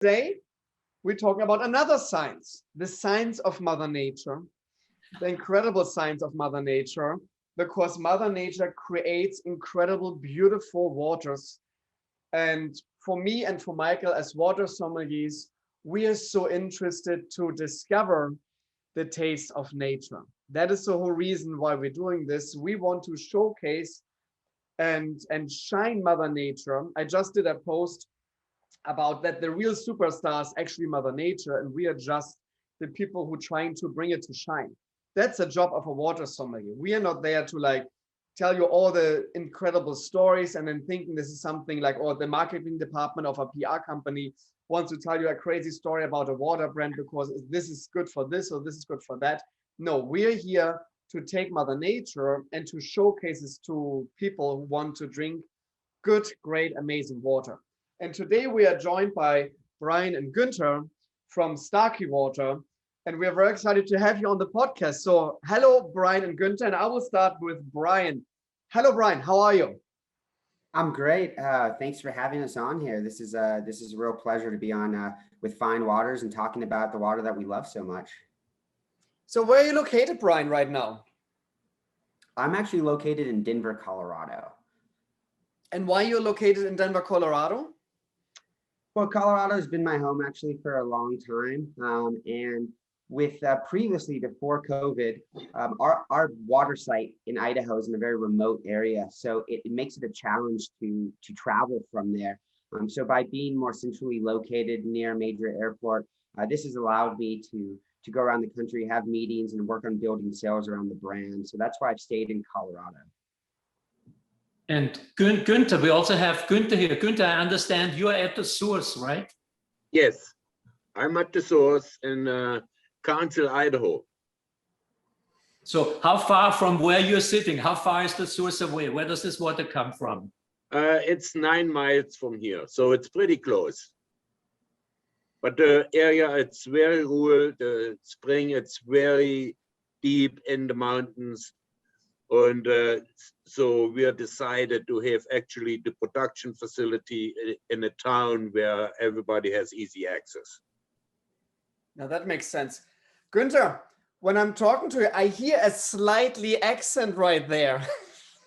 Today, we're talking about another science, the science of Mother Nature, the incredible science of Mother Nature, because Mother Nature creates incredible, beautiful waters. And for me and for Michael as water sommeliers, we are so interested to discover the taste of nature. That is the whole reason why we're doing this. We want to showcase and shine Mother Nature. I just did a post about that the real superstar is actually Mother Nature, and we are just the people who are trying to bring it to shine. That's the job of a water sommelier. We are not there to like tell you all the incredible stories and then thinking this is something like, or the marketing department of a PR company wants to tell you a crazy story about a water brand because this is good for this or this is good for that. No, we're here to take Mother Nature and to showcase this to people who want to drink good, great, amazing water. And today we are joined by Brian and Guenter from Starkey Water, and we are very excited to have you on the podcast. So hello, Brian and Guenter, and I will start with Brian. Hello, Brian, how are you? I'm great. Thanks for having us on here. This is a real pleasure to be on with Fine Waters and talking about the water that we love so much. So where are you located, Brian, right now? I'm actually located in Denver, Colorado. And why you're located in Denver, Colorado? Well, Colorado has been my home actually for a long time. And with previously before COVID, our water site in Idaho is in a very remote area. So it makes it a challenge to travel from there. So by being more centrally located near a major airport, this has allowed me to go around the country, have meetings and work on building sales around the brand. So that's why I've stayed in Colorado. And Guenter, we also have Guenter here. Guenter, I understand you are at the source, right? Yes, I'm at the source in Council, Idaho. So how far from where you're sitting, how far is the source away? Where does this water come from? It's 9 miles from here, so it's pretty close. But the area, it's very rural. The spring, it's very deep in the mountains. And so we are decided to have actually the production facility in a town where everybody has easy access. Now that makes sense. Guenter, when I'm talking to you, I hear a slightly accent right there.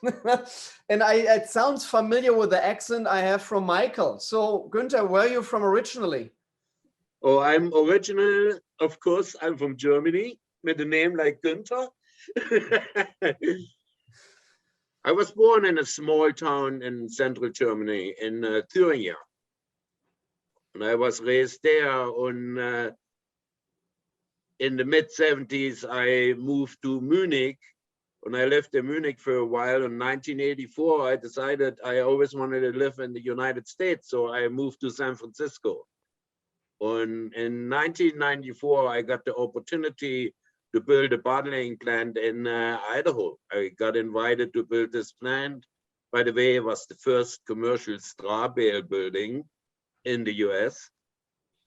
And it sounds familiar with the accent I have from Michael. So Guenter, where are you from originally? Oh, I'm original, of course, I'm from Germany with a name like Guenter. I was born in a small town in central Germany, in Thuringia. And I was raised there. In the mid-70s, I moved to Munich. And I lived in Munich for a while. In 1984, I decided I always wanted to live in the United States. So I moved to San Francisco. And in 1994, I got the opportunity to build a bottling plant in Idaho. I got invited to build this plant. By the way, it was the first commercial straw bale building in the US.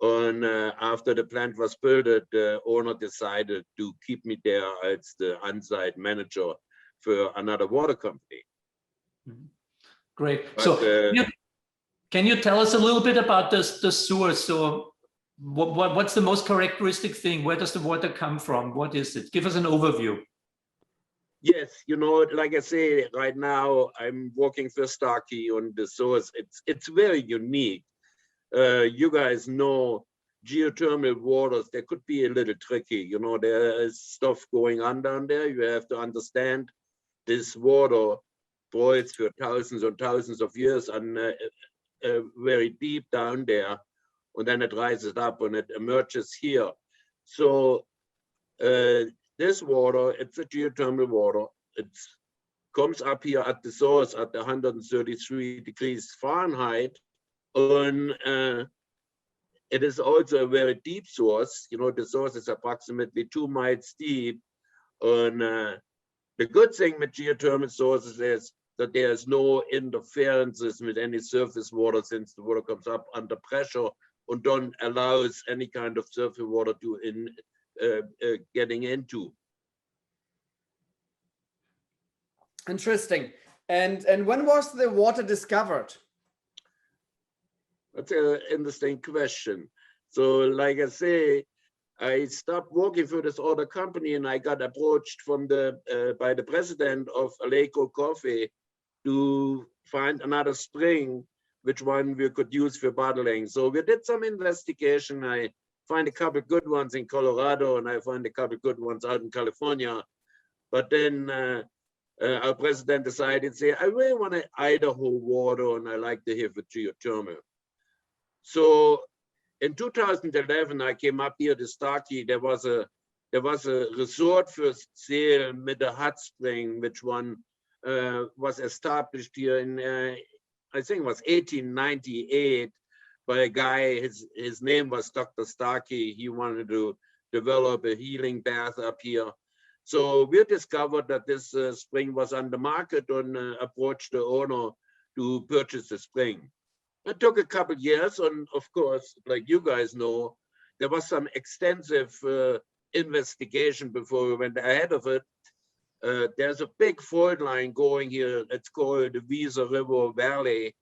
And after the plant was built, the owner decided to keep me there as the on-site manager for another water company. Great. But, so can you tell us a little bit about the source? So what's the most characteristic thing? Where does the water come from? What is it? Give us an overview. Yes, you know, like I say, right now I'm working for Starkey on the source. It's very unique. You guys know geothermal waters, they could be a little tricky. You know, there is stuff going on down there. You have to understand this water boils for thousands and thousands of years and very deep down there. And then it rises up and it emerges here. So this water, it's a geothermal water. It comes up here at the source at 133 degrees Fahrenheit. And it is also a very deep source. You know, the source is approximately 2 miles deep. And the good thing with geothermal sources is that there's no interferences with any surface water since the water comes up under pressure and don't allows any kind of surface water to getting into. Interesting. And when was the water discovered? That's an interesting question. So like I say, I stopped working for this other company and I got approached from by the president of Aleco Coffee to find another spring, which one we could use for bottling. So we did some investigation. I find a couple good ones in Colorado and I find a couple good ones out in California. But then our president decided, say, I really want an Idaho water and I like to have a geothermal. So in 2011, I came up here to Starkey. There was a resort for sale with a hot spring, which one was established here in, I think it was 1898 by a guy. His name was Dr. Starkey. He wanted to develop a healing bath up here. So we discovered that this spring was on the market and approached the owner to purchase the spring. It took a couple years, and of course, like you guys know, there was some extensive investigation before we went ahead of it. There's a big fault line going here. It's called the Visa River Valley,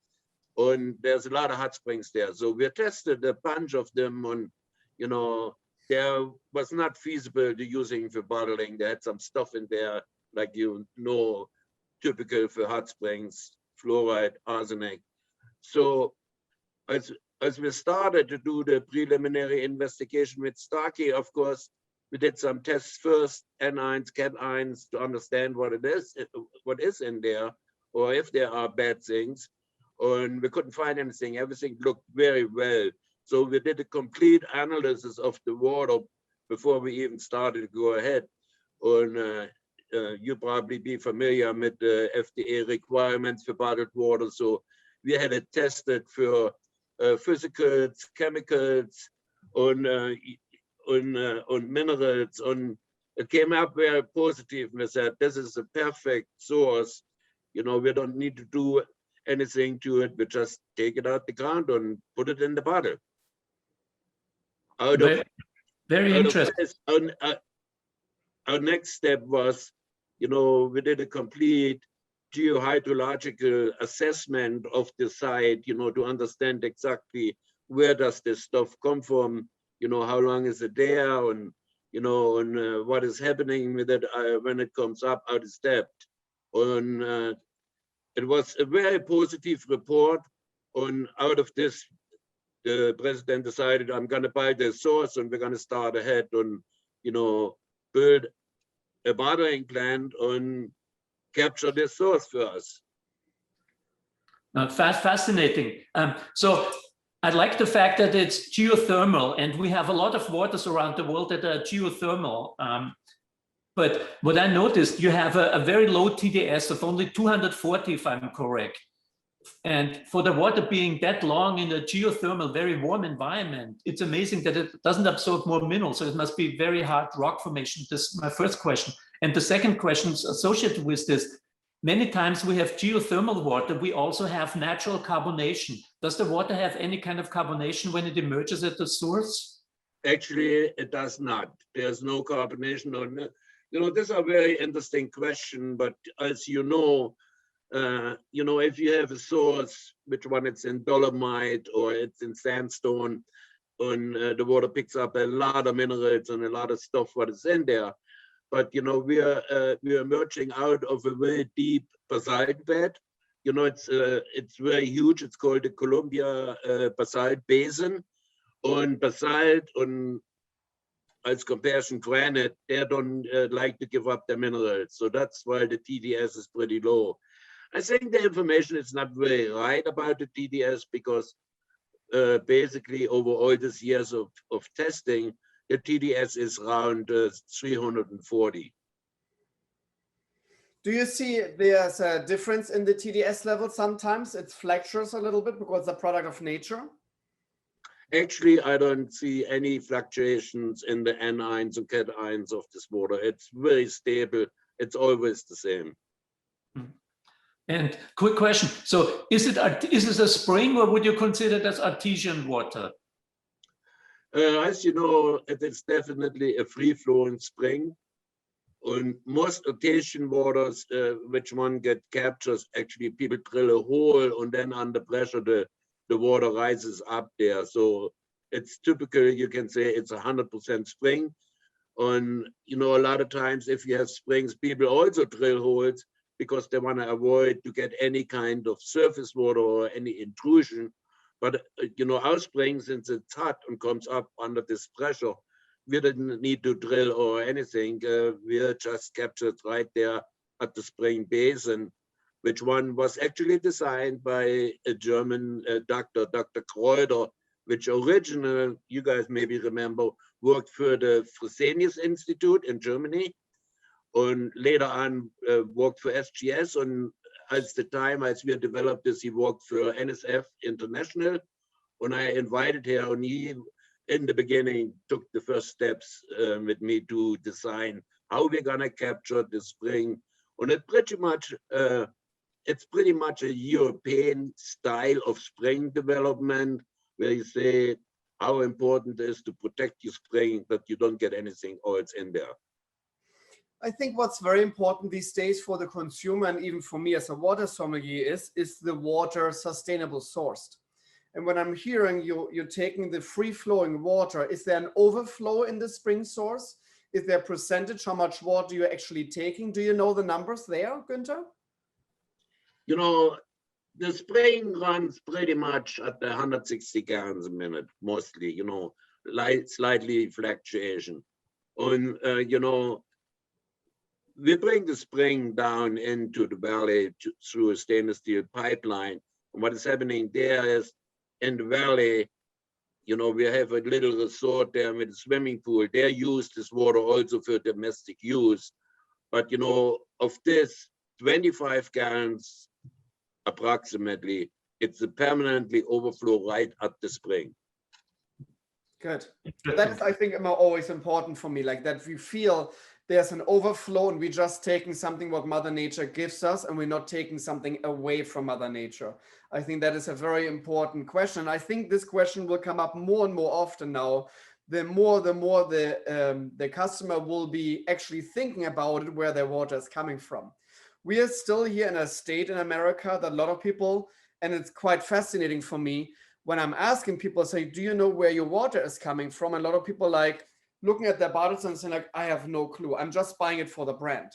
and there's a lot of hot springs there. So we tested a bunch of them, and you know, there was not feasible to using for bottling. They had some stuff in there, like you know, typical for hot springs, fluoride, arsenic. So as we started to do the preliminary investigation with Starkey, of course, we did some tests first, anions, cations, to understand what is in there, or if there are bad things. And we couldn't find anything. Everything looked very well. So we did a complete analysis of the water before we even started to go ahead. And you probably be familiar with the FDA requirements for bottled water. So we had it tested for physicals, chemicals, on minerals, and it came up very positive. We said, this is a perfect source. You know, we don't need to do anything to it. We just take it out the ground and put it in the bottle. Very interesting. Our next step was, you know, we did a complete geohydrological assessment of the site, you know, to understand exactly where does this stuff come from, you know, how long is it there, and you know, and what is happening with it when it comes up out of step. And it was a very positive report. And out of this, the president decided, I'm going to buy the source and we're going to start ahead and, you know, build a bottling plant and capture this source for us. Fascinating. So I like the fact that it's geothermal, and we have a lot of waters around the world that are geothermal. But what I noticed, you have a very low TDS of only 240, if I'm correct. And for the water being that long in a geothermal, very warm environment, it's amazing that it doesn't absorb more minerals. So it must be very hard rock formation. This is my first question. And the second question is associated with this. Many times we have geothermal water. We also have natural carbonation. Does the water have any kind of carbonation when it emerges at the source? Actually, it does not. There's no carbonation on it. You know, this is a very interesting question, but as you know, if you have a source, which one it's in dolomite or it's in sandstone, and the water picks up a lot of minerals and a lot of stuff what is in there. But you know, we are emerging out of a very deep basalt bed. You know, it's very huge. It's called the Columbia Basalt Basin, and basalt and as comparison granite, they don't like to give up their minerals. So that's why the TDS is pretty low. I think the information is not very right about the TDS because basically over all these years of testing, the TDS is around 340. Do you see there's a difference in the TDS level sometimes? It fluctuates a little bit because it's a product of nature? Actually, I don't see any fluctuations in the anions and cations of this water. It's very stable. It's always the same. And quick question. So is it a spring, or would you consider it as artesian water? As you know, it is definitely a free-flowing spring. And most artesian waters, which one get captures, actually people drill a hole and then under pressure, the water rises up there. So It's typical, you can say it's 100% spring. And, you know, a lot of times if you have springs, people also drill holes because they want to avoid to get any kind of surface water or any intrusion. But, you know, our spring, since it's hot and comes up under this pressure, we didn't need to drill or anything. We just captured right there at the spring basin, which one was actually designed by a German doctor, Dr. Kreuter, which originally, you guys maybe remember, worked for the Fresenius Institute in Germany, and later on worked for SGS. And as the time as we developed this, he worked for NSF International. When I invited him, and he, in the beginning, took the first steps with me to design how we're gonna capture the spring. And it's pretty much a European style of spring development, where you say how important it is to protect your spring, that you don't get anything else in there. I think what's very important these days for the consumer and even for me as a water sommelier is the water sustainable sourced. And when I'm hearing you're taking the free flowing water, is there an overflow in the spring source? Is there a percentage how much water you're actually taking? Do you know the numbers there, Guenter? You know, the spring runs pretty much at the 160 gallons a minute, mostly, you know, slightly fluctuation. And, you know, we bring the spring down into the valley through a stainless steel pipeline. And what is happening there is, in the valley, you know, we have a little resort there with a swimming pool. They use this water also for domestic use. But, you know, of this 25 gallons approximately, it's a permanently overflow right at the spring. Good. That is, I think, always important for me, like that we feel there's an overflow and we're just taking something what Mother Nature gives us and we're not taking something away from Mother Nature. I think that is a very important question. I think this question will come up more and more often now. The more the customer will be actually thinking about it, where their water is coming from. We are still here in a state in America that a lot of people, and it's quite fascinating for me, when I'm asking people, say, do you know where your water is coming from? And a lot of people like looking at their bottles and saying like, I have no clue. I'm just buying it for the brand.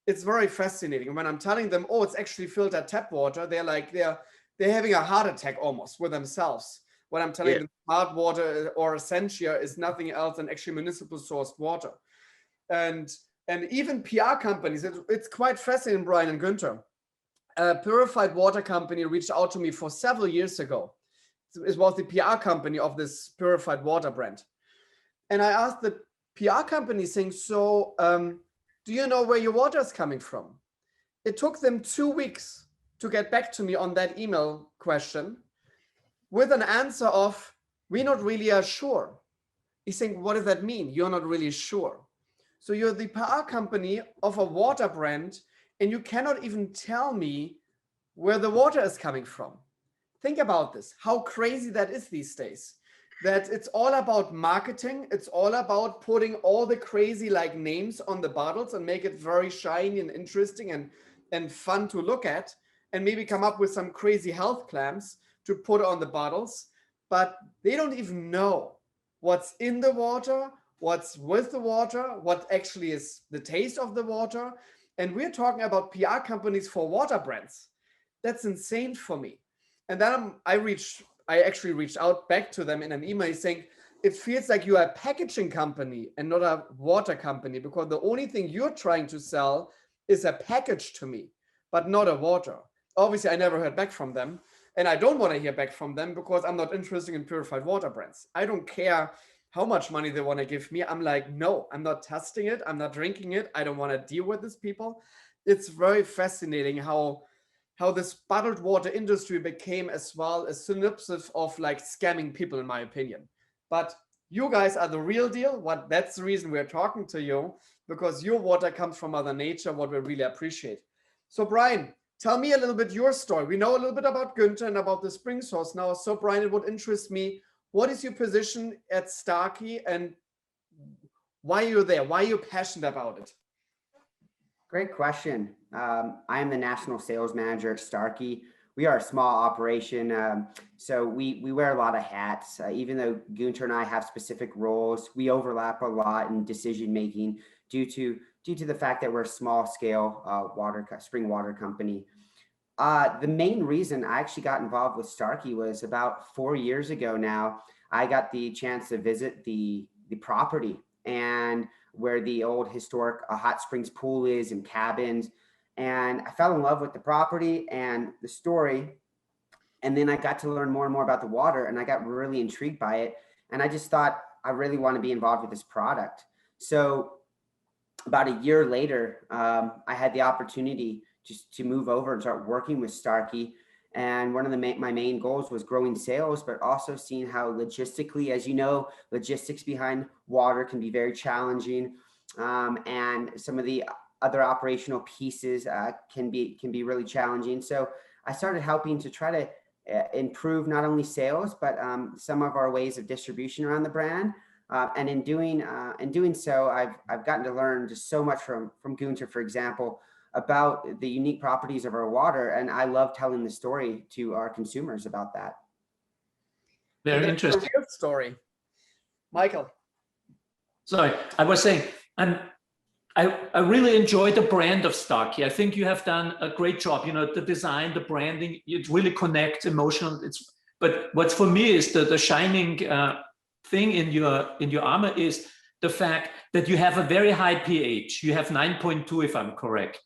It's very fascinating. And when I'm telling them, oh, it's actually filtered tap water, they're like, they're having a heart attack almost with themselves. When I'm telling them hard water or Essentia is nothing else than actually municipal sourced water. And even PR companies, it's quite fascinating, Brian and Guenter. A purified water company reached out to me for several years ago. It was the PR company of this purified water brand. And I asked the PR company saying, so do you know where your water is coming from? It took them 2 weeks to get back to me on that email question with an answer of, we're not really sure. He's saying, what does that mean? You're not really sure. So you're the PR company of a water brand and you cannot even tell me where the water is coming from. Think about this, how crazy that is these days. That it's all about marketing. It's all about putting all the crazy like names on the bottles and make it very shiny and interesting and fun to look at, and maybe come up with some crazy health claims to put on the bottles. But they don't even know what's in the water, what's with the water, what actually is the taste of the water. And we're talking about PR companies for water brands. That's insane for me. And then I actually reached out back to them in an email saying, it feels like you are a packaging company and not a water company, because the only thing you're trying to sell is a package to me, but not a water. Obviously, I never heard back from them. And I don't want to hear back from them because I'm not interested in purified water brands. I don't care how much money they want to give me. I'm like, no, I'm not testing it. I'm not drinking it. I don't want to deal with these people. It's very fascinating how this bottled water industry became as well a synopsis of like scamming people, in my opinion. But you guys are the real deal. That's the reason we're talking to you, because your water comes from Mother Nature, what we really appreciate. So Brian, tell me a little bit your story. We know a little bit about Guenter and about the spring source now. So Brian, it would interest me, what is your position at Starkey and why you're there? Why are you passionate about it? Great question. I am the national sales manager at Starkey. we are a small operation. So we wear a lot of hats. Even though Guenter and I have specific roles, we overlap a lot in decision making due to the fact that we're a small scale spring water company. The main reason I actually got involved with Starkey was about 4 years ago now. I got the chance to visit the property and where the old historic hot springs pool is and cabins. And I fell in love with the property and the story. And then I got to learn more and more about the water, and I got really intrigued by it. And I just thought, I really want to be involved with this product. So about a year later, I had the opportunity just to move over and start working with Starkey. And one of my main goals was growing sales, but also seeing how logistically, as you know, logistics behind water can be very challenging. And some of the other operational pieces can be really challenging. So I started helping to try to improve not only sales, but some of our ways of distribution around the brand. And in doing so, I've gotten to learn just so much from Guenter, for example, about the unique properties of our water. And I love telling the story to our consumers about that. Very interesting. A real story. Michael. Sorry, I was saying, I really enjoy the brand of Starkey. I think you have done a great job. You know, the design, the branding, it really connects emotional. But what's for me is the shining thing in your armor is the fact that you have a very high pH. You have 9.2, if I'm correct.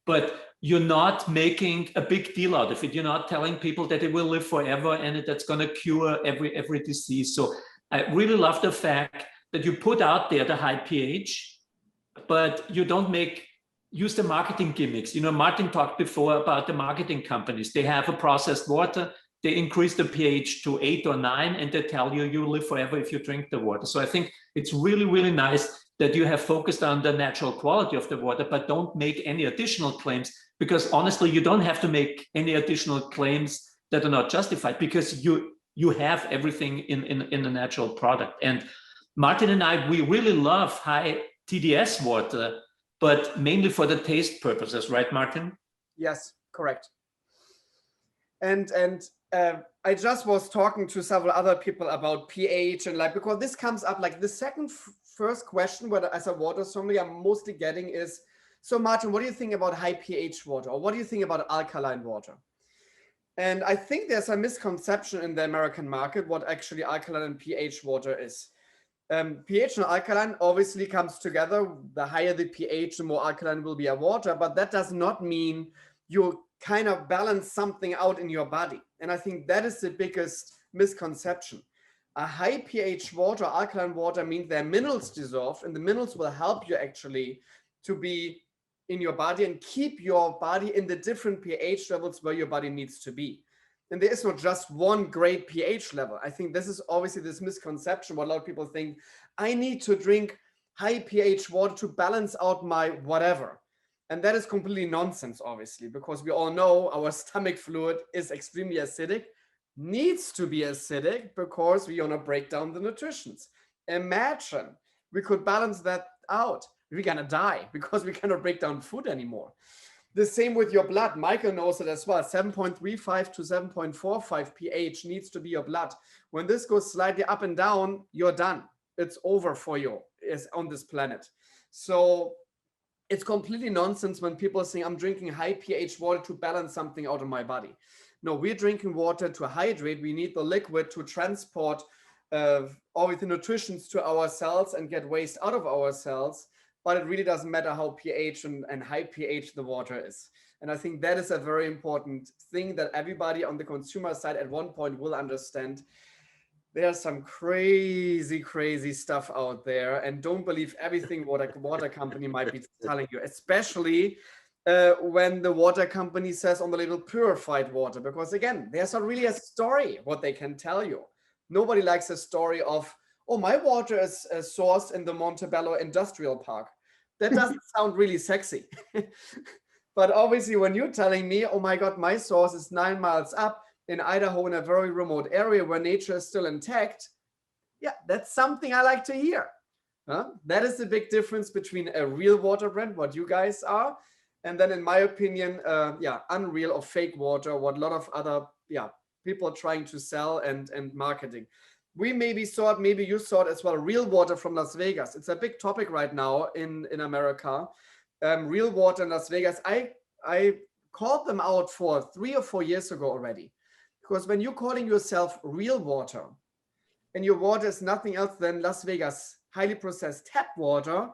But you're not making a big deal out of it. You're not telling people that it will live forever and that's going to cure every disease. So I really love the fact that you put out there the high pH, but you don't use the marketing gimmicks. You know, Martin talked before about the marketing companies. They have a processed water, they increase the pH to 8 or 9, and they tell you you will live forever if you drink the water. So I think it's really, really nice that you have focused on the natural quality of the water, but don't make any additional claims, because honestly, you don't have to make any additional claims that are not justified, because you have everything in the natural product. And Martin and I, we really love high TDS water, but mainly for the taste purposes, right, Martin? Yes, correct. And I just was talking to several other people about pH and because this comes up the first question, whether as a water sommelier I'm mostly getting is, so Martin, what do you think about high pH water? Or what do you think about alkaline water? And I think there's a misconception in the American market what actually alkaline and pH water is. pH and alkaline obviously comes together. The higher the pH, the more alkaline will be a water, but that does not mean you kind of balance something out in your body. And I think that is the biggest misconception. A high pH water, alkaline water, means there are minerals dissolved, and the minerals will help you actually to be in your body and keep your body in the different pH levels where your body needs to be. And there is not just one great pH level. I think this is obviously this misconception what a lot of people think, I need to drink high pH water to balance out my whatever. And that is completely nonsense, obviously, because we all know our stomach fluid is extremely acidic, needs to be acidic because we want to break down the nutritions. Imagine we could balance that out. We're going to die because we cannot break down food anymore. The same with your blood. Michael knows it as well. 7.35 to 7.45 pH needs to be your blood. When this goes slightly up and down, you're done. It's over for you on this planet. So it's completely nonsense when people say, I'm drinking high pH water to balance something out of my body. No, we're drinking water to hydrate. We need the liquid to transport all the nutrients to our cells and get waste out of our cells. But it really doesn't matter how pH and high pH the water is. And I think that is a very important thing that everybody on the consumer side at one point will understand. There's some crazy, crazy stuff out there, and don't believe everything what a water company might be telling you, especially when the water company says on the label purified water, because again, there's not really a story what they can tell you. Nobody likes a story of, oh, my water is sourced in the Montebello Industrial Park. That doesn't sound really sexy. But obviously when you're telling me, oh my God, my source is 9 miles up in Idaho in a very remote area where nature is still intact, yeah, that's something I like to hear. That is the big difference between a real water brand, what you guys are, And then in my opinion, yeah, unreal or fake water, what a lot of other people are trying to sell and marketing. We maybe you saw it as well, real water from Las Vegas. It's a big topic right now in America. Real water in Las Vegas. I called them out for 3 or 4 years ago already. Because when you're calling yourself real water, and your water is nothing else than Las Vegas highly processed tap water,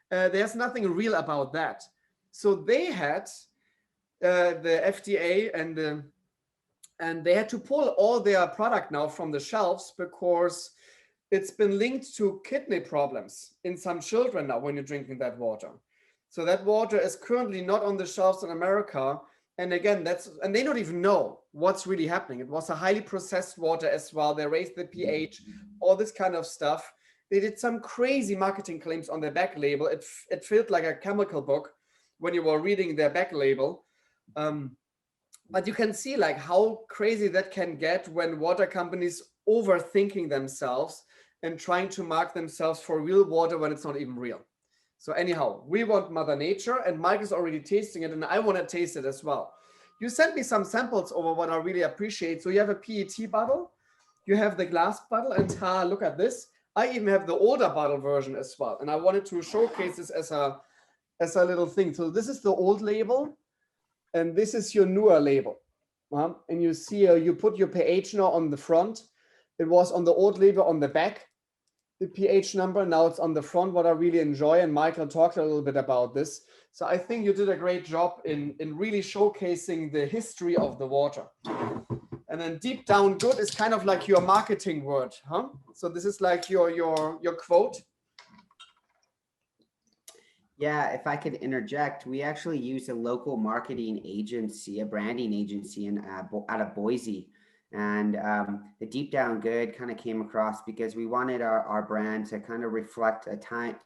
there's nothing real about that. So they had the FDA and they had to pull all their product now from the shelves because it's been linked to kidney problems in some children now when you're drinking that water. So that water is currently not on the shelves in America. And again, and they don't even know what's really happening. It was a highly processed water as well. They raised the pH, all this kind of stuff. They did some crazy marketing claims on their back label. It felt like a chemical book when you were reading their back label. But you can see like how crazy that can get when water companies overthinking themselves and trying to mark themselves for real water when it's not even real. So anyhow, we want Mother Nature, and Mike is already tasting it, and I want to taste it as well. You sent me some samples over what I really appreciate. So you have a PET bottle, you have the glass bottle, and look at this. I even have the older bottle version as well. And I wanted to showcase this as a little thing. So this is the old label, and this is your newer label. And you see you put your pH now on the front. It was on the old label on the back, the pH number. Now it's on the front, what I really enjoy. And Michael talked a little bit about this. So I think you did a great job in really showcasing the history of the water. And then deep down good is kind of like your marketing word, huh? So this is like your quote. Yeah, if I could interject, we actually use a local marketing agency, a branding agency out of Boise. And the Deep Down Good kind of came across because we wanted our brand to kind of reflect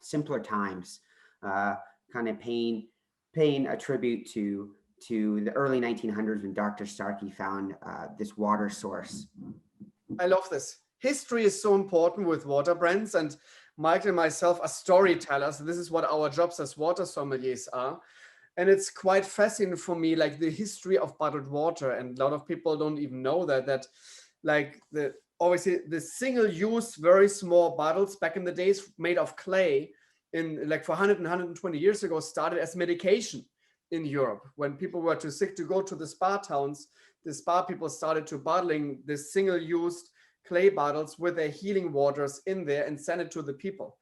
simpler times, kind of paying a tribute to the early 1900s when Dr. Starkey found this water source. I love this. History is so important with water brands, and Michael and myself are storytellers. This is what our jobs as water sommeliers are. And it's quite fascinating for me, like the history of bottled water. And a lot of people don't even know that like obviously the single-use, very small bottles back in the days made of clay in like for 100 and 120 years ago started as medication in Europe. When people were too sick to go to the spa towns, the spa people started to bottling this single-used clay bottles with their healing waters in there and send it to the people.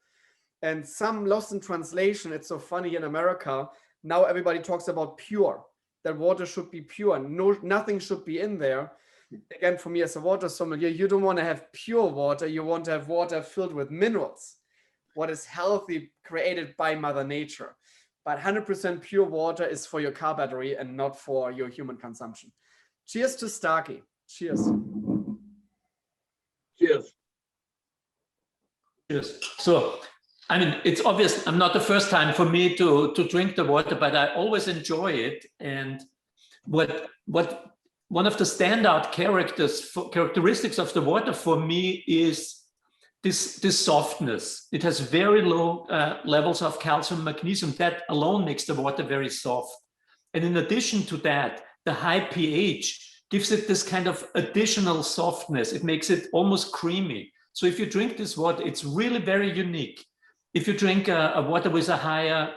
And some lost in translation. It's so funny in America. Now everybody talks about pure, that water should be pure. Nothing should be in there. Again, for me as a water sommelier, you don't want to have pure water. You want to have water filled with minerals, what is healthy, created by Mother Nature. But 100% pure water is for your car battery and not for your human consumption. Cheers to Starkey. Cheers. Cheers. Cheers. So, I mean, it's obvious I'm not the first time for me to drink the water, but I always enjoy it. And what one of the standout characteristics of the water for me is this softness. It has very low levels of calcium, magnesium. That alone makes the water very soft. And in addition to that, the high pH gives it this kind of additional softness. It makes it almost creamy. So if you drink this water, it's really very unique. If you drink a water with a higher,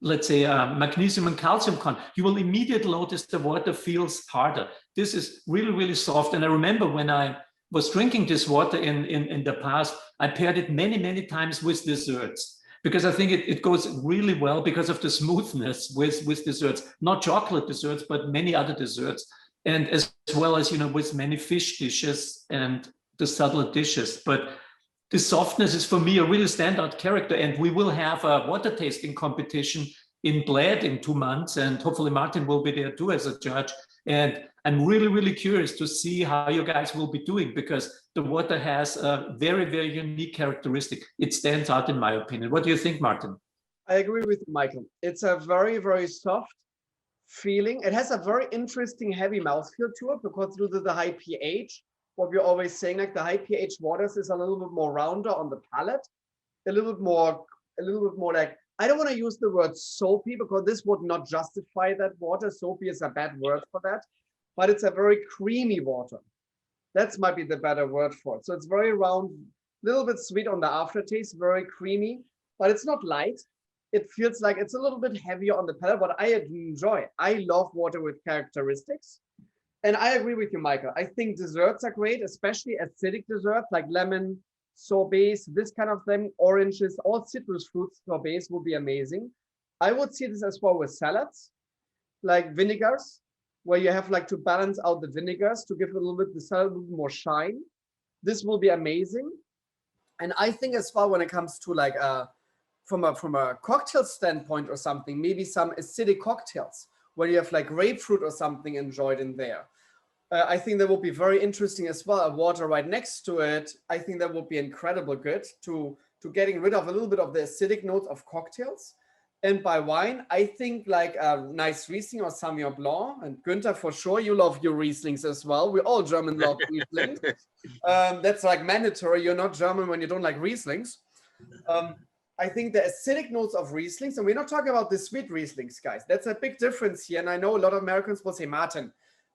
let's say, magnesium and calcium content, you will immediately notice the water feels harder. This is really, really soft. And I remember when I was drinking this water in the past, I paired it many, many times with desserts, because I think it goes really well because of the smoothness with desserts, not chocolate desserts, but many other desserts. And as well as, with many fish dishes and the subtle dishes. But the softness is for me a really standout character. And we will have a water tasting competition in Bled in 2 months. And hopefully Martin will be there too as a judge. And I'm really, really curious to see how you guys will be doing, because the water has a very, very unique characteristic. It stands out in my opinion. What do you think, Martin? I agree with you, Michael. It's a very, very soft feeling. It has a very interesting heavy mouthfeel to it because due to the high pH, what we're always saying, like the high pH waters is a little bit more rounder on the palate, a little bit more like I don't want to use the word soapy because this would not justify that water. Soapy is a bad word for that, but it's a very creamy water. That might be the better word for it. So it's very round, little bit sweet on the aftertaste, very creamy, but it's not light. It feels like it's a little bit heavier on the palate, but I enjoy. I love water with characteristics. And I agree with you, Michael. I think desserts are great, especially acidic desserts like lemon, sorbets, this kind of thing, oranges, all citrus fruits sorbets will be amazing. I would see this as well with salads, like vinegars, where you have like to balance out the vinegars to give a little bit the salad a little more shine. This will be amazing. And I think as well when it comes to like from a cocktail standpoint or something, maybe some acidic cocktails where you have like grapefruit or something enjoyed in there. I think that will be very interesting as well. A water right next to it. I think that would be incredible good to getting rid of a little bit of the acidic notes of cocktails. And by wine, I think like a nice Riesling or Sauvignon Blanc. And Guenter, for sure, you love your Rieslings as well. We all German love Riesling. That's like mandatory. You're not German when you don't like Rieslings. I think the acidic notes of Rieslings, and we're not talking about the sweet Rieslings, guys. That's a big difference here. And I know a lot of Americans will say, Martin,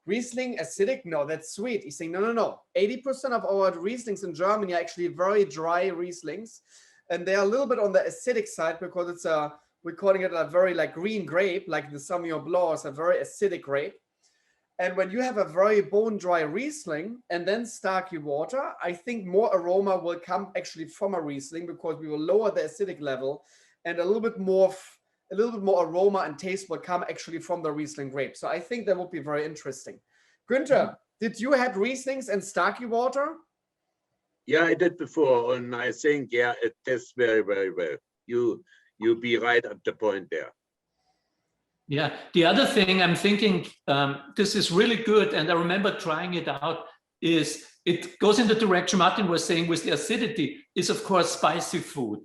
Riesling acidic? No, that's sweet. He's saying, no. 80% of our Rieslings in Germany are actually very dry Rieslings. And they're a little bit on the acidic side because it's we're calling it a very like green grape, like the Sauvignon Blanc is a very acidic grape. And when you have a very bone dry Riesling and then Starkey water, I think more aroma will come actually from a Riesling because we will lower the acidic level and a little bit more aroma and taste will come actually from the Riesling grape. So I think that would be very interesting. Guenter, did you have Rieslings and Starkey water? Yeah, I did before, and I think, yeah, it tastes very, very well. You be right at the point there. Yeah, the other thing I'm thinking, this is really good, and I remember trying it out, is it goes in the direction Martin was saying with the acidity, is of course spicy food,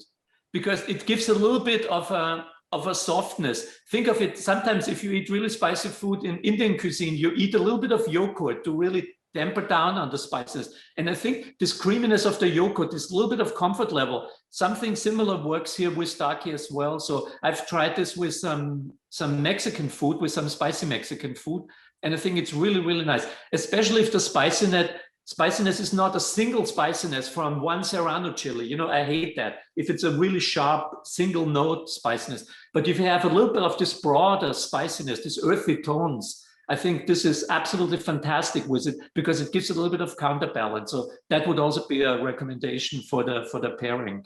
because it gives a little bit of a softness. Think of it, sometimes if you eat really spicy food in Indian cuisine, you eat a little bit of yogurt to really damper down on the spices. And I think this creaminess of the yogurt, this little bit of comfort level, something similar works here with Starkey as well. So I've tried this with some Mexican food, with some spicy Mexican food. And I think it's really, really nice, especially if the spiciness is not a single spiciness from one Serrano chili. You know, I hate that. If it's a really sharp single note spiciness, but if you have a little bit of this broader spiciness, these earthy tones, I think this is absolutely fantastic with it because it gives a little bit of counterbalance. So that would also be a recommendation for the pairing.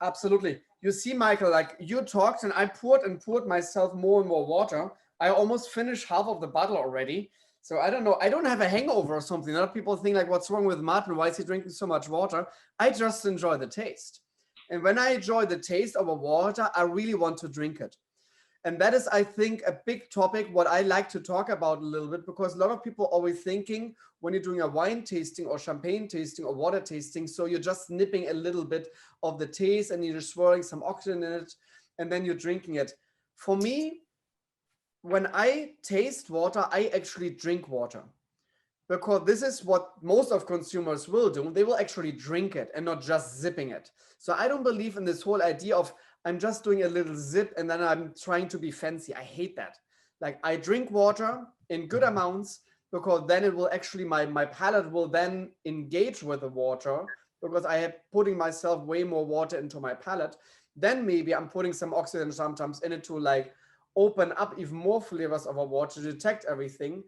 Absolutely. You see, Michael, like you talked and I poured myself more and more water. I almost finished half of the bottle already. So I don't know. I don't have a hangover or something. A lot of people think like, what's wrong with Martin? Why is he drinking so much water? I just enjoy the taste. And when I enjoy the taste of a water, I really want to drink it. And that is, I think, a big topic, what I like to talk about a little bit, because a lot of people are always thinking when you're doing a wine tasting or champagne tasting or water tasting, so you're just nipping a little bit of the taste and you're swirling some oxygen in it, and then you're drinking it. For me, when I taste water, I actually drink water. Because this is what most of consumers will do. They will actually drink it and not just zipping it. So I don't believe in this whole idea of I'm just doing a little zip and then I'm trying to be fancy. I hate that. Like I drink water in good amounts because then it will actually, my palate will then engage with the water because I am putting myself way more water into my palate. Then maybe I'm putting some oxygen sometimes in it to like open up even more flavors of a water to detect everything.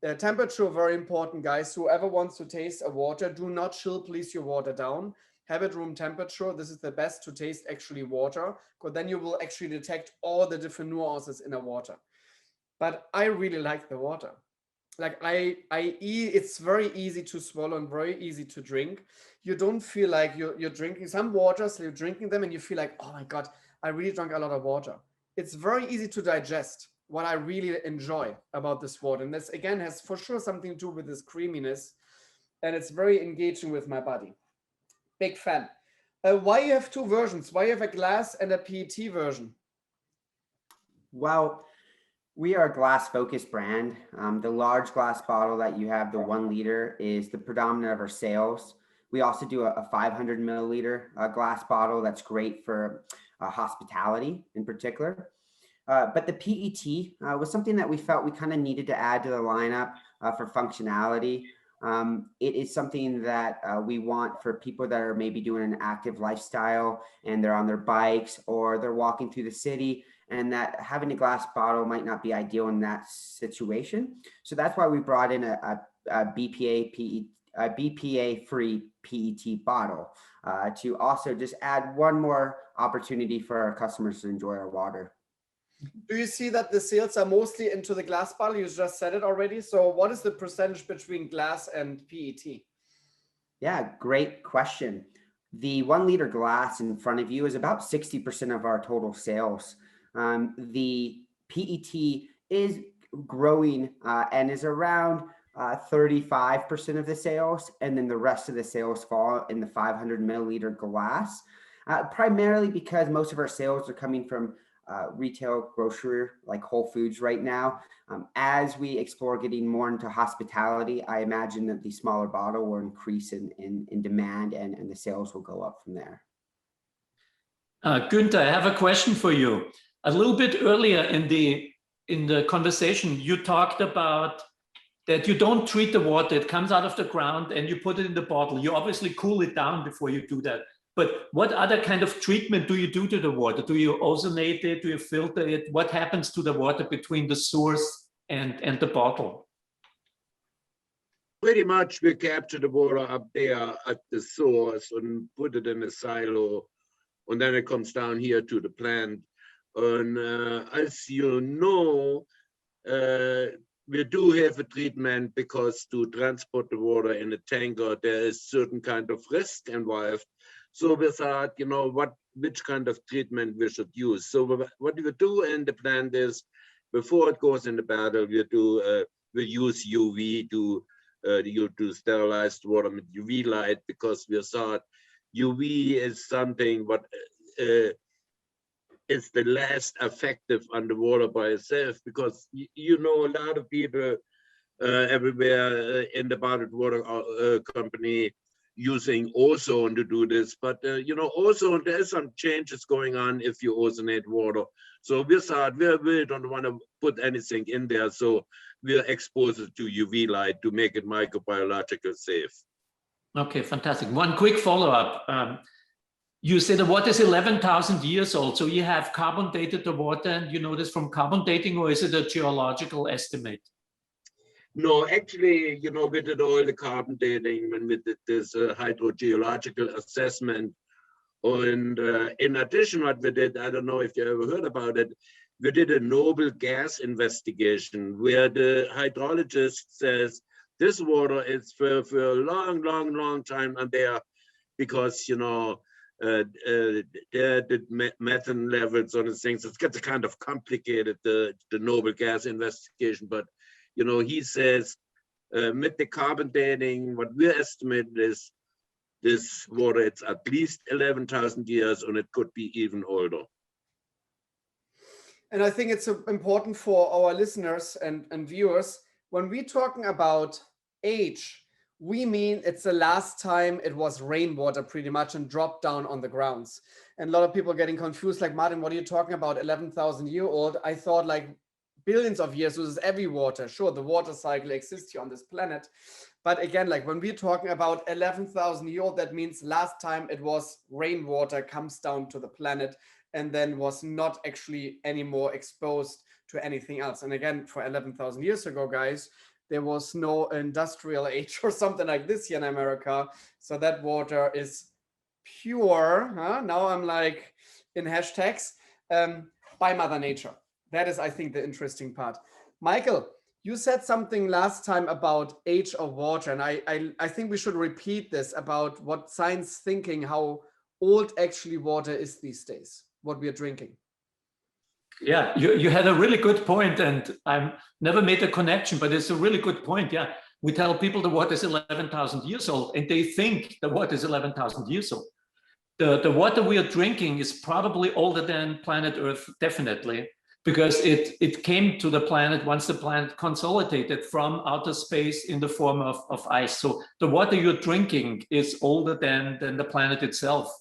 The temperature, very important, guys. Whoever wants to taste a water, do not chill, please, your water down. Have it room temperature. This is the best to taste actually water, because then you will actually detect all the different nuances in a water. But I really like the water. Like it's very easy to swallow and very easy to drink. You don't feel like you're drinking some waters, you're drinking them and you feel like, oh my God, I really drank a lot of water. It's very easy to digest, what I really enjoy about this water. And this again has for sure something to do with this creaminess, and it's very engaging with my body. Big fan. Why you have two versions? Why you have a glass and a PET version? Well, we are a glass focused brand. The large glass bottle that you have, the 1 liter, is the predominant of our sales. We also do a 500 milliliter glass bottle that's great for hospitality in particular. But the PET was something that we felt we kind of needed to add to the lineup for functionality. It is something that we want for people that are maybe doing an active lifestyle and they're on their bikes or they're walking through the city, and that having a glass bottle might not be ideal in that situation. So that's why we brought in a BPA-free PET bottle to also just add one more opportunity for our customers to enjoy our water. Do you see that the sales are mostly into the glass bottle? You just said it already. So what is the percentage between glass and PET? Yeah, great question. The 1 liter glass in front of you is about 60% of our total sales. The PET is growing and is around 35% of the sales. And then the rest of the sales fall in the 500 milliliter glass, primarily because most of our sales are coming from retail grocery like Whole Foods right now. As we explore getting more into hospitality, I imagine that the smaller bottle will increase in demand and the sales will go up from there. Guenter, I have a question for you. A little bit earlier in the conversation, you talked about that you don't treat the water, it comes out of the ground and you put it in the bottle. You obviously cool it down before you do that. But what other kind of treatment do you do to the water? Do you ozonate it? Do you filter it? What happens to the water between the source and the bottle? Pretty much we capture the water up there at the source and put it in a silo, and then it comes down here to the plant. And as you know, we do have a treatment because to transport the water in a tanker, there is certain kind of risk involved. So we thought, you know, which kind of treatment we should use. So what we do in the plant is, before it goes in the bottle, we use UV to sterilize the water with UV light, because we thought UV is something what is the less effective on the water by itself, because you know a lot of people everywhere in the bottled water company using ozone to do this, but you know, ozone, there's some changes going on if you ozonate water. So we thought we don't want to put anything in there, so we'll expose it to UV light to make it microbiological safe. Okay, fantastic. One quick follow-up. You said the water is 11,000 years old, so you have carbon dated the water, and you know this from carbon dating, or is it a geological estimate? No, actually, you know, we did all the carbon dating when we did this hydrogeological assessment. And in addition, what we did, I don't know if you ever heard about it, we did a noble gas investigation where the hydrologist says this water is for a long time on there, because, you know, the methane levels on the things, it gets kind of complicated, the noble gas investigation, but you know, he says, with the carbon dating, what we estimate is this water, it's at least 11,000 years, and it could be even older. And I think it's important for our listeners and viewers, when we're talking about age, we mean it's the last time it was rainwater pretty much and dropped down on the grounds. And a lot of people are getting confused, like, Martin, what are you talking about, 11,000 year old? I thought like billions of years, this is every water. Sure, the water cycle exists here on this planet. But again, like when we're talking about 11,000 year old, that means last time it was rainwater comes down to the planet and then was not actually anymore exposed to anything else. And again, for 11,000 years ago, guys, there was no industrial age or something like this here in America. So that water is pure. Now I'm like in hashtags by Mother Nature. That is, I think, the interesting part. Michael, you said something last time about age of water, and I think we should repeat this about what science thinking, how old actually water is these days, what we are drinking. Yeah, you had a really good point, and I've never made a connection, but it's a really good point. Yeah, we tell people the water is 11,000 years old, and they think the water is 11,000 years old. The water we are drinking is probably older than planet Earth, definitely, because it came to the planet once the planet consolidated from outer space in the form of ice. So the water you're drinking is older than the planet itself.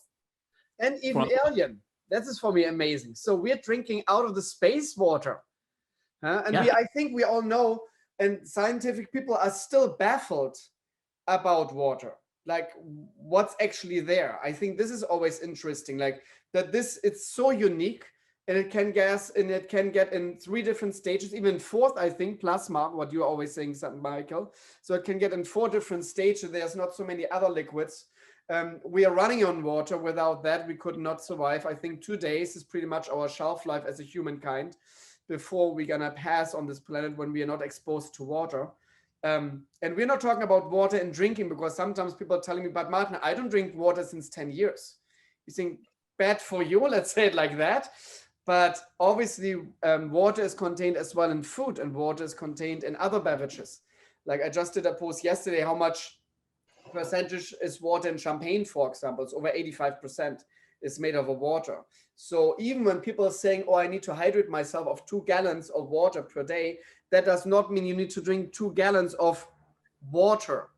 And even alien. That is for me amazing. So we're drinking out of the space water. And I think we all know, and scientific people are still baffled about water, like what's actually there. I think this is always interesting, like that it's so unique, and it can get in 3 different stages, even 4th, I think, plasma, what you're always saying, Michael. So it can get in 4 different stages. There's not so many other liquids. We are running on water. Without that, we could not survive. I think 2 days is pretty much our shelf life as a humankind before we're gonna pass on this planet, when we are not exposed to water. And we're not talking about water and drinking, because sometimes people are telling me, but Martin, I don't drink water since 10 years. You think, bad for you, let's say it like that. But obviously, water is contained as well in food, and water is contained in other beverages. Like I just did a post yesterday, how much percentage is water in champagne, for example. It's over 85% is made of water. So even when people are saying, oh, I need to hydrate myself of 2 gallons of water per day, that does not mean you need to drink 2 gallons of water.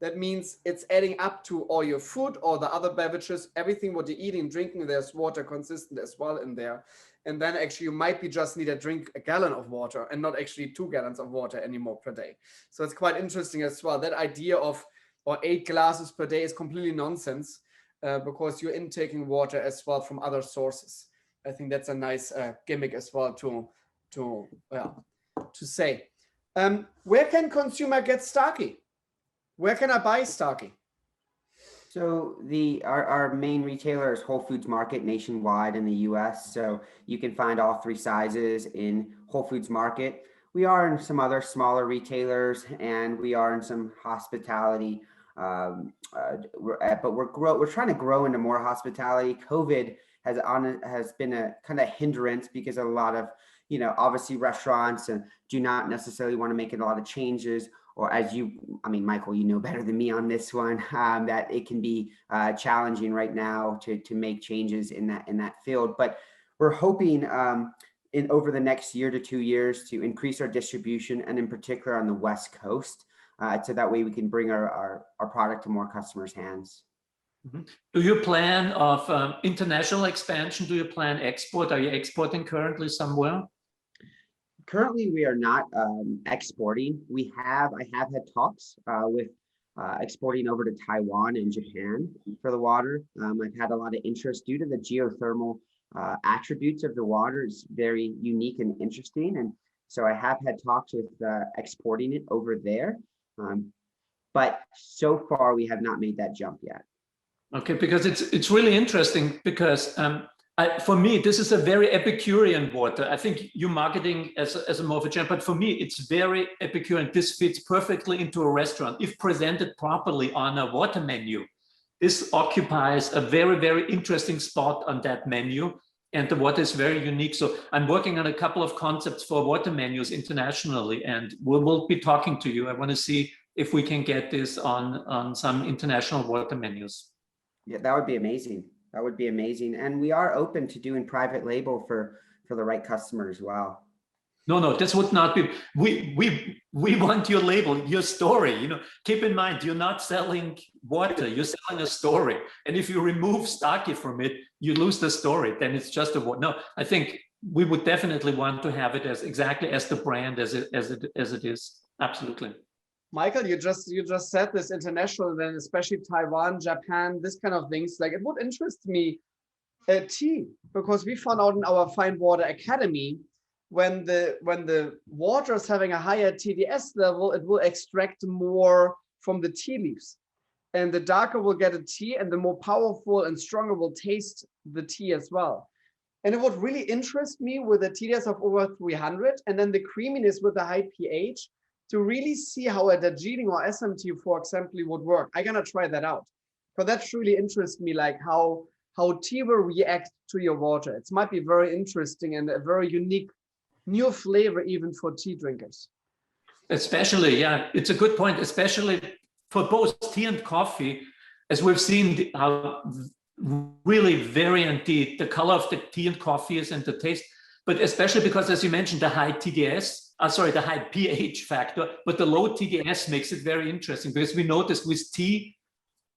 That means it's adding up to all your food, all the other beverages, everything what you're eating, drinking, there's water consistent as well in there. And then actually you might be just need to drink a gallon of water and not actually 2 gallons of water anymore per day. So it's quite interesting as well. That idea of, or 8 glasses per day is completely nonsense, because you're intaking water as well from other sources. I think that's a nice gimmick as well to say. Where can consumer get Starkey? Where can I buy Starkey? So our main retailer is Whole Foods Market nationwide in the US. So you can find all 3 sizes in Whole Foods Market. We are in some other smaller retailers, and we are in some hospitality. But we're trying to grow into more hospitality. COVID has been a kind of hindrance, because a lot of, obviously restaurants do not necessarily want to make a lot of changes. Or Michael, you know better than me on this one, that it can be challenging right now to make changes in that field. But we're hoping over the next year to 2 years to increase our distribution, and in particular on the West Coast, so that way we can bring our product to more customers' hands. Mm-hmm. Do you plan of international expansion? Do you plan export? Are you exporting currently somewhere? Currently, we are not exporting. I have had talks with exporting over to Taiwan and Japan for the water. I've had a lot of interest due to the geothermal attributes of the water. Is very unique and interesting. And so I have had talks with exporting it over there. But so far, we have not made that jump yet. Okay, because it's really interesting, because for me, this is a very Epicurean water. I think you're marketing as a more of a gem, but for me, it's very Epicurean. This fits perfectly into a restaurant if presented properly on a water menu. This occupies a very, very interesting spot on that menu, and the water is very unique. So I'm working on a couple of concepts for water menus internationally, and we'll be talking to you. I want to see if we can get this on some international water menus. Yeah, that would be amazing. That would be amazing. And we are open to doing private label for the right customer as well. No, this would not be, we want your label, your story. Keep in mind, you're not selling water, you're selling a story. And if you remove Starkey from it, you lose the story. Then it's just a water. No, I think we would definitely want to have it as exactly as the brand as it is. Absolutely. Michael, you just said this international, then especially Taiwan, Japan, this kind of things. Like, it would interest me, tea, because we found out in our Fine Water Academy, when the water is having a higher TDS level, it will extract more from the tea leaves, and the darker will get a tea, and the more powerful and stronger will taste the tea as well. And it would really interest me with a TDS of over 300, and then the creaminess with the high pH, to really see how a Darjeeling or SMT, for example, would work. I'm gonna try that out, but that really interests me, like how tea will react to your water. It might be very interesting and a very unique new flavor even for tea drinkers. Especially, yeah, it's a good point, especially for both tea and coffee, as we've seen how really variant the color of the tea and coffee is and the taste, but especially because, as you mentioned, the high TDS, the high pH factor, but the low TDS makes it very interesting, because we noticed with tea,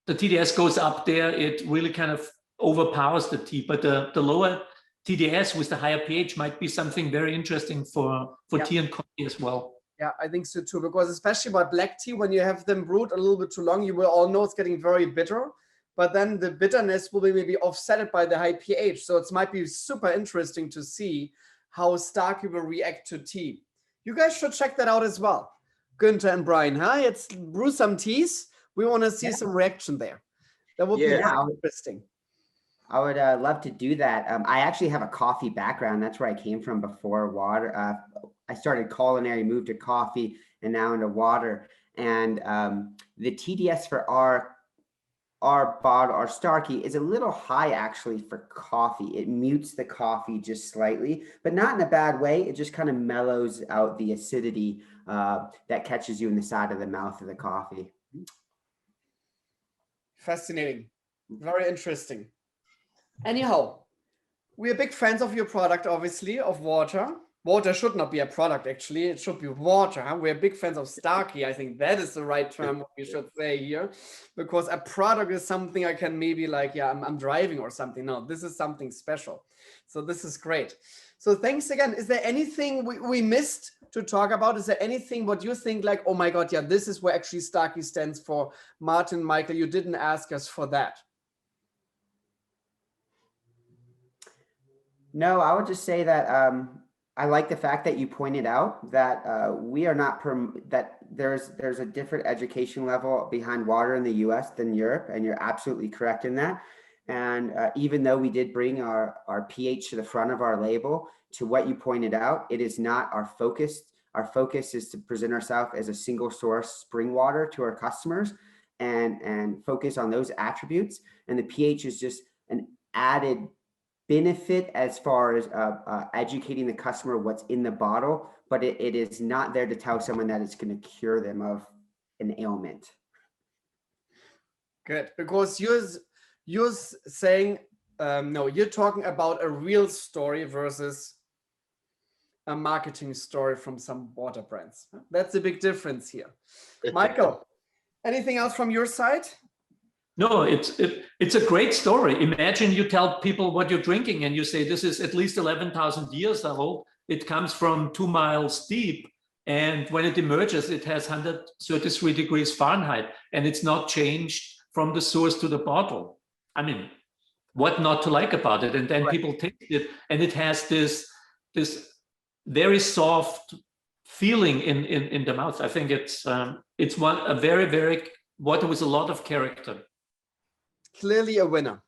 the TDS goes up there, it really kind of overpowers the tea, but the lower TDS with the higher pH might be something very interesting for tea and coffee as well. Yeah, I think so too, because especially by black tea, when you have them brewed a little bit too long, you will all know it's getting very bitter, but then the bitterness will be maybe offset by the high pH. So it might be super interesting to see how Starkey will react to tea. You guys should check that out as well. Guenter and Brian, huh? Let's brew some teas. We want to see some reaction there. That would be very interesting. I would love to do that. I actually have a coffee background. That's where I came from before water. I started culinary, moved to coffee, and now into water. And the TDS for our bottle, our Starkey, is a little high actually for coffee. It mutes the coffee just slightly, but not in a bad way. It just kind of mellows out the acidity that catches you in the side of the mouth of the coffee. Fascinating. Very interesting. Anyhow, we're big fans of your product, obviously, of water. Water should not be a product, actually. It should be water. Huh? We're big fans of Starkey. I think that is the right term we should say here, because a product is something I can maybe like, I'm driving or something. No, this is something special. So this is great. So thanks again. Is there anything we missed to talk about? Is there anything what you think like, oh my God, yeah, this is where actually Starkey stands for? Martin, Michael, you didn't ask us for that. No, I would just say that I like the fact that you pointed out that we are not that there's a different education level behind water in the U.S. than Europe, and you're absolutely correct in that. And even though we did bring our pH to the front of our label, to what you pointed out, it is not our focus. Our focus is to present ourselves as a single source spring water to our customers, and focus on those attributes. And the pH is just an added benefit as far as educating the customer what's in the bottle, but it is not there to tell someone that it's going to cure them of an ailment. Good, because you're saying no, you're talking about a real story versus a marketing story from some water brands. That's a big difference here. Michael, anything else from your side? No, it's a great story. Imagine you tell people what you're drinking and you say, this is at least 11,000 years old. It comes from 2 miles deep. And when it emerges, it has 133 degrees Fahrenheit, and it's not changed from the source to the bottle. I mean, what not to like about it? And then people taste it, and it has this very soft feeling in the mouth. I think it's a very, very water with a lot of character. Clearly a winner.